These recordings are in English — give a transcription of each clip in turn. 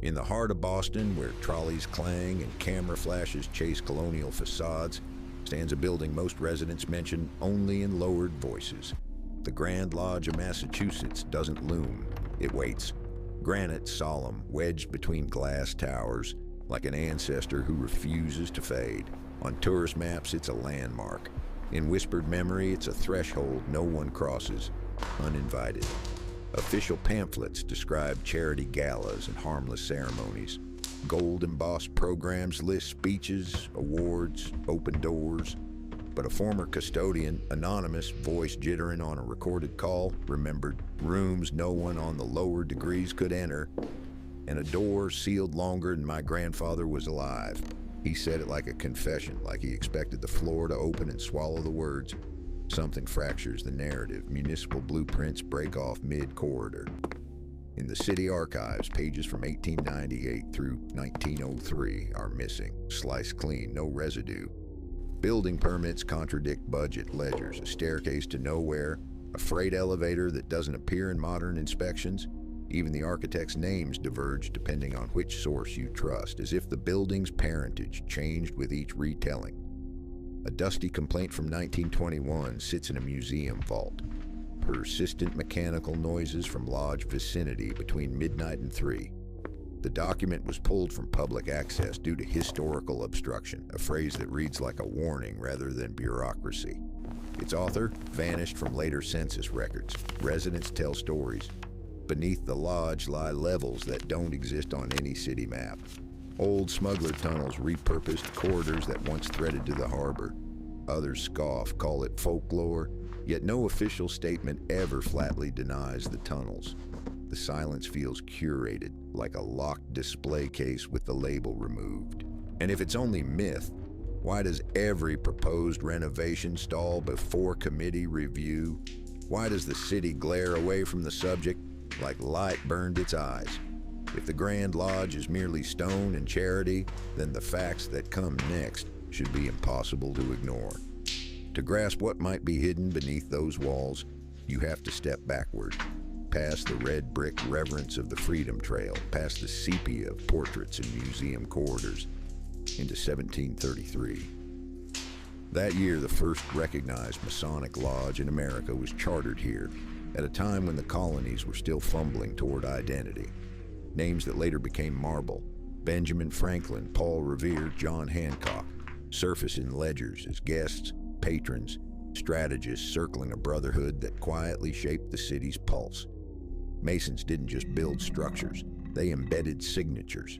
In the heart of Boston, where trolleys clang and camera flashes chase colonial facades, stands a building most residents mention only in lowered voices. The Grand Lodge of Massachusetts doesn't loom, it waits. Granite solemn, wedged between glass towers, like an ancestor who refuses to fade. On tourist maps, it's a landmark. In whispered memory, it's a threshold no one crosses, uninvited. Official pamphlets describe charity galas and harmless ceremonies. Gold-embossed programs list speeches, awards, open doors. But a former custodian, anonymous, voice jittering on a recorded call, remembered rooms no one on the lower degrees could enter, and a door sealed longer than my grandfather was alive. He said it like a confession, like he expected the floor to open and swallow the words. Something fractures the narrative. Municipal blueprints break off mid-corridor. In the city archives, pages from 1898 through 1903 are missing, sliced clean, no residue. Building permits contradict budget ledgers, a staircase to nowhere, a freight elevator that doesn't appear in modern inspections. Even the architects' names diverge depending on which source you trust, as if the building's parentage changed with each retelling. A dusty complaint from 1921 sits in a museum vault. Persistent mechanical noises from lodge vicinity between midnight and 3. The document was pulled from public access due to historical obstruction, a phrase that reads like a warning rather than bureaucracy. Its author vanished from later census records. Residents tell stories. Beneath the lodge lie levels that don't exist on any city map. Old smuggler tunnels repurposed corridors that once threaded to the harbor. Others scoff, call it folklore, yet no official statement ever flatly denies the tunnels. The silence feels curated, like a locked display case with the label removed. And if it's only myth, why does every proposed renovation stall before committee review? Why does the city glare away from the subject like light burned its eyes? If the Grand Lodge is merely stone and charity, then the facts that come next should be impossible to ignore. To grasp what might be hidden beneath those walls, you have to step backward, past the red brick reverence of the Freedom Trail, past the sepia of portraits in museum corridors, into 1733. That year, the first recognized Masonic lodge in America was chartered here, at a time when the colonies were still fumbling toward identity. Names that later became marble: Benjamin Franklin, Paul Revere, John Hancock, surface in ledgers as guests, patrons, strategists circling a brotherhood that quietly shaped the city's pulse. Masons didn't just build structures, they embedded signatures.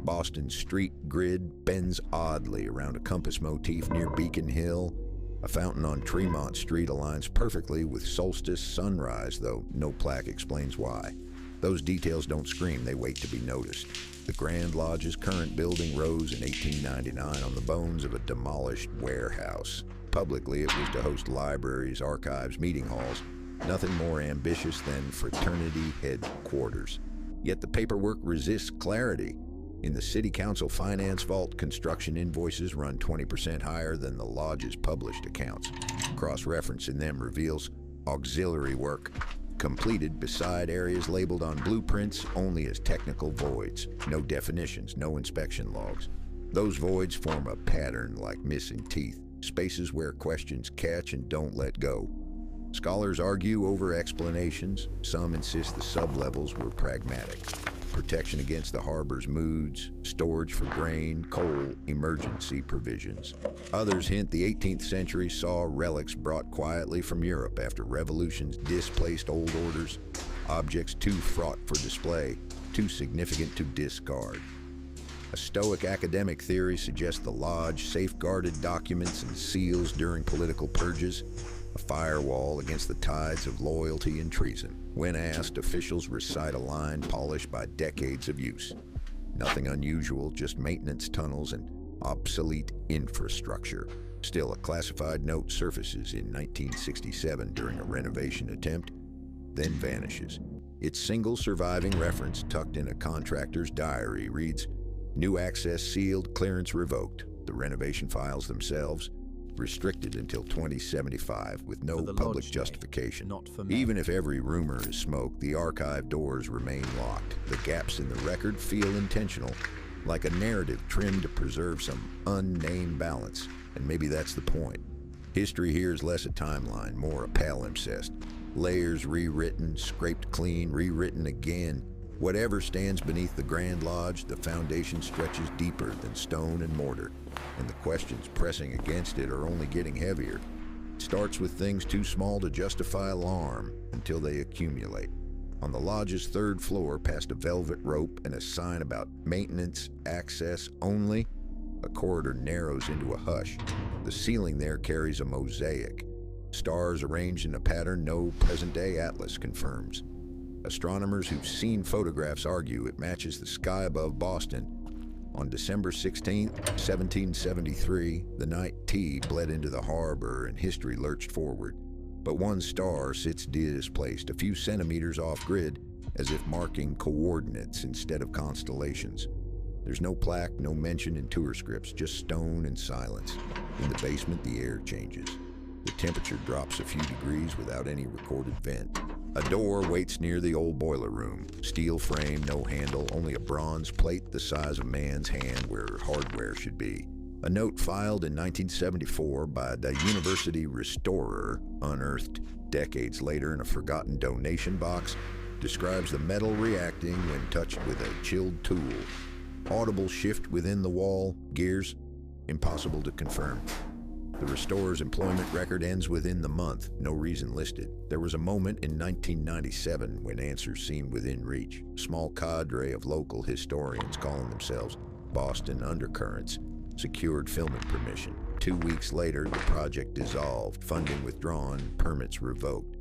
Boston's street grid bends oddly around a compass motif near Beacon Hill. A fountain on Tremont Street aligns perfectly with solstice sunrise, though no plaque explains why. Those details don't scream, they wait to be noticed. The Grand Lodge's current building rose in 1899 on the bones of a demolished warehouse. Publicly, it was to host libraries, archives, meeting halls. Nothing more ambitious than fraternity headquarters. Yet the paperwork resists clarity. In the City Council Finance Vault, construction invoices run 20% higher than the lodge's published accounts. Cross-reference in them reveals auxiliary work, completed beside areas labeled on blueprints only as technical voids. No definitions, no inspection logs. Those voids form a pattern like missing teeth, spaces where questions catch and don't let go. Scholars argue over explanations. Some insist the sublevels were pragmatic. Protection against the harbor's moods, storage for grain, coal, emergency provisions. Others hint the 18th century saw relics brought quietly from Europe after revolutions displaced old orders, objects too fraught for display, too significant to discard. A Stoic academic theory suggests the lodge safeguarded documents and seals during political purges, a firewall against the tides of loyalty and treason. When asked, officials recite a line polished by decades of use. Nothing unusual, just maintenance tunnels and obsolete infrastructure. Still, a classified note surfaces in 1967 during a renovation attempt, then vanishes. Its single surviving reference, tucked in a contractor's diary, reads, "New access sealed, clearance revoked." The renovation files themselves, restricted until 2075 with no public justification. Not for men. Even if every rumor is smoke, the archive doors remain locked. The gaps in the record feel intentional, like a narrative trimmed to preserve some unnamed balance. And maybe that's the point. History here is less a timeline, more a palimpsest. Layers rewritten, scraped clean, rewritten again. Whatever stands beneath the Grand Lodge, the foundation stretches deeper than stone and mortar, and the questions pressing against it are only getting heavier. It starts with things too small to justify alarm until they accumulate. On the lodge's third floor, past a velvet rope and a sign about maintenance access only, a corridor narrows into a hush. The ceiling there carries a mosaic. Stars arranged in a pattern no present-day atlas confirms. Astronomers who've seen photographs argue it matches the sky above Boston. On December 16, 1773, the night tea bled into the harbor and history lurched forward. But one star sits displaced a few centimeters off-grid, as if marking coordinates instead of constellations. There's no plaque, no mention in tour scripts, just stone and silence. In the basement, the air changes. The temperature drops a few degrees without any recorded vent. A door waits near the old boiler room. Steel frame, no handle, only a bronze plate the size of man's hand where hardware should be. A note filed in 1974 by the university restorer, unearthed decades later in a forgotten donation box, describes the metal reacting when touched with a chilled tool. Audible shift within the wall, gears, impossible to confirm. The restorer's employment record ends within the month, no reason listed. There was a moment in 1997 when answers seemed within reach. A small cadre of local historians calling themselves Boston Undercurrents secured filming permission. 2 weeks later, the project dissolved, funding withdrawn, permits revoked.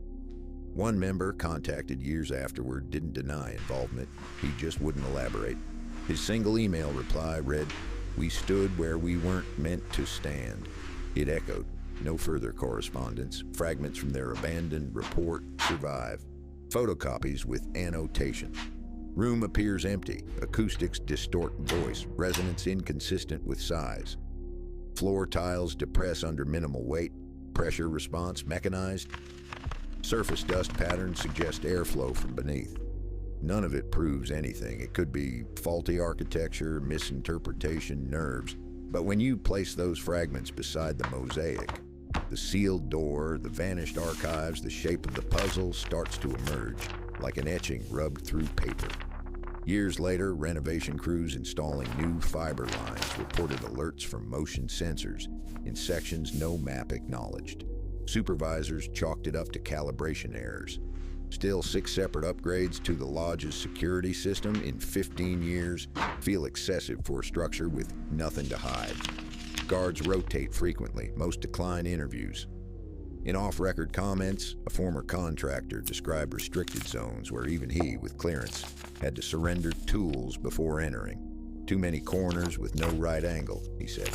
One member, contacted years afterward, didn't deny involvement. He just wouldn't elaborate. His single email reply read, "We stood where we weren't meant to stand." It echoed. No further correspondence. Fragments from their abandoned report survive. Photocopies with annotation. Room appears empty. Acoustics distort voice. Resonance inconsistent with size. Floor tiles depress under minimal weight. Pressure response mechanized. Surface dust patterns suggest airflow from beneath. None of it proves anything. It could be faulty architecture, misinterpretation, nerves. But when you place those fragments beside the mosaic, the sealed door, the vanished archives, the shape of the puzzle starts to emerge, like an etching rubbed through paper. Years later, renovation crews installing new fiber lines reported alerts from motion sensors in sections no map acknowledged. Supervisors chalked it up to calibration errors. Still, 6 separate upgrades to the lodge's security system in 15 years feel excessive for a structure with nothing to hide. Guards rotate frequently, most decline interviews. In off-record comments, a former contractor described restricted zones where even he, with clearance, had to surrender tools before entering. Too many corners with no right angle, he said,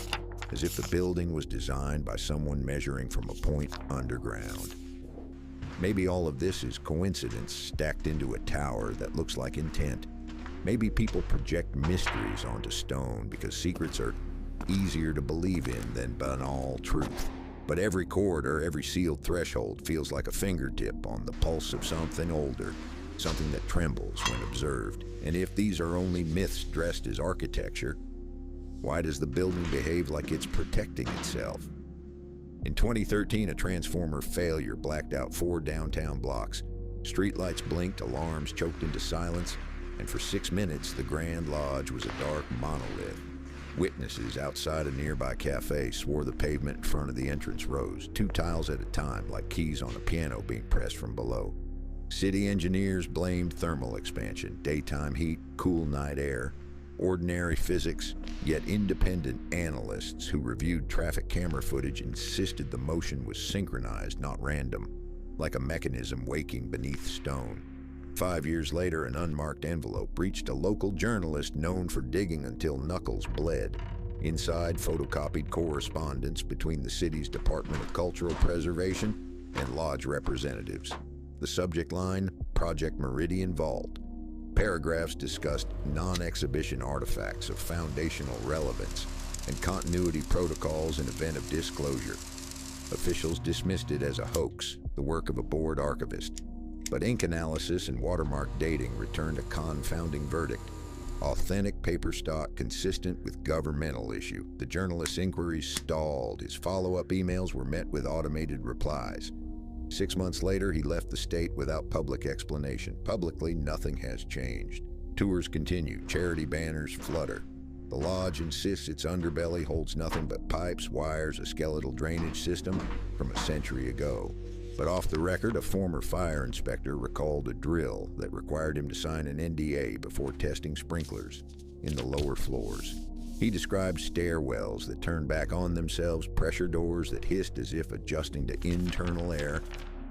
as if the building was designed by someone measuring from a point underground. Maybe all of this is coincidence stacked into a tower that looks like intent. Maybe people project mysteries onto stone because secrets are easier to believe in than banal truth. But every corridor, every sealed threshold feels like a fingertip on the pulse of something older, something that trembles when observed. And if these are only myths dressed as architecture, why does the building behave like it's protecting itself? In 2013, a transformer failure blacked out 4 downtown blocks. Streetlights blinked, alarms choked into silence, and for 6 minutes, the Grand Lodge was a dark monolith. Witnesses outside a nearby cafe swore the pavement in front of the entrance rose, 2 tiles at a time, like keys on a piano being pressed from below. City engineers blamed thermal expansion, daytime heat, cool night air. Ordinary physics, yet independent analysts who reviewed traffic camera footage insisted the motion was synchronized, not random, like a mechanism waking beneath stone. 5 years later, an unmarked envelope reached a local journalist known for digging until knuckles bled. Inside, photocopied correspondence between the city's Department of Cultural Preservation and lodge representatives. The subject line, Project Meridian Vault. Paragraphs discussed non-exhibition artifacts of foundational relevance, and continuity protocols in event of disclosure. Officials dismissed it as a hoax, the work of a bored archivist. But ink analysis and watermark dating returned a confounding verdict. Authentic paper stock consistent with governmental issue. The journalist's inquiries stalled. His follow-up emails were met with automated replies. 6 months later, he left the state without public explanation. Publicly, nothing has changed. Tours continue. Charity banners flutter. The lodge insists its underbelly holds nothing but pipes, wires, a skeletal drainage system from a century ago. But off the record, a former fire inspector recalled a drill that required him to sign an NDA before testing sprinklers in the lower floors. He described stairwells that turned back on themselves, pressure doors that hissed as if adjusting to internal air,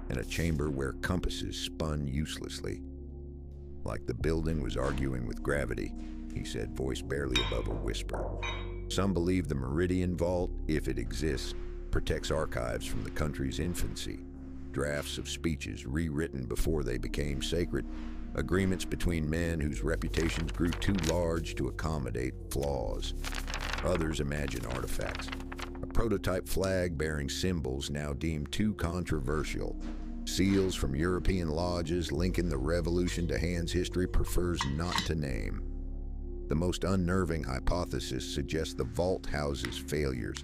and a chamber where compasses spun uselessly. Like the building was arguing with gravity, he said, voice barely above a whisper. Some believe the Meridian Vault, if it exists, protects archives from the country's infancy. Drafts of speeches rewritten before they became sacred, agreements between men whose reputations grew too large to accommodate flaws. Others imagine artifacts. A prototype flag bearing symbols now deemed too controversial. Seals from European lodges linking the revolution to hands history prefers not to name. The most unnerving hypothesis suggests the vault houses failures,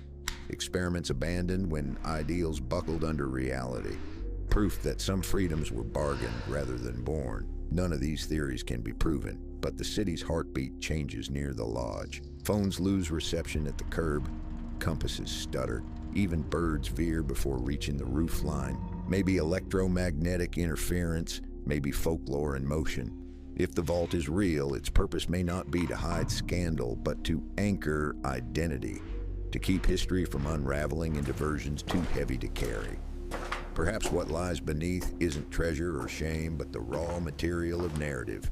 experiments abandoned when ideals buckled under reality. Proof that some freedoms were bargained rather than born. None of these theories can be proven, but the city's heartbeat changes near the lodge. Phones lose reception at the curb, compasses stutter, even birds veer before reaching the roof line. Maybe electromagnetic interference, maybe folklore in motion. If the vault is real, its purpose may not be to hide scandal, but to anchor identity, to keep history from unraveling into versions too heavy to carry. Perhaps what lies beneath isn't treasure or shame, but the raw material of narrative,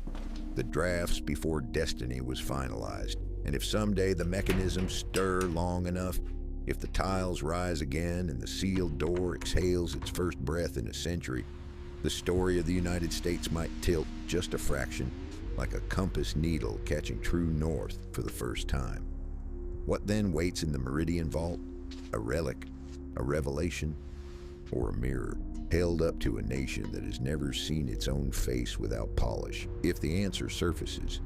the drafts before destiny was finalized. And if someday the mechanisms stir long enough, if the tiles rise again and the sealed door exhales its first breath in a century, the story of the United States might tilt just a fraction, like a compass needle catching true north for the first time. What then waits in the Meridian Vault? A relic, a revelation, or a mirror held up to a nation that has never seen its own face without polish? If the answer surfaces,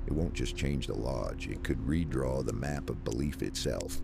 it won't just change the lodge, it could redraw the map of belief itself.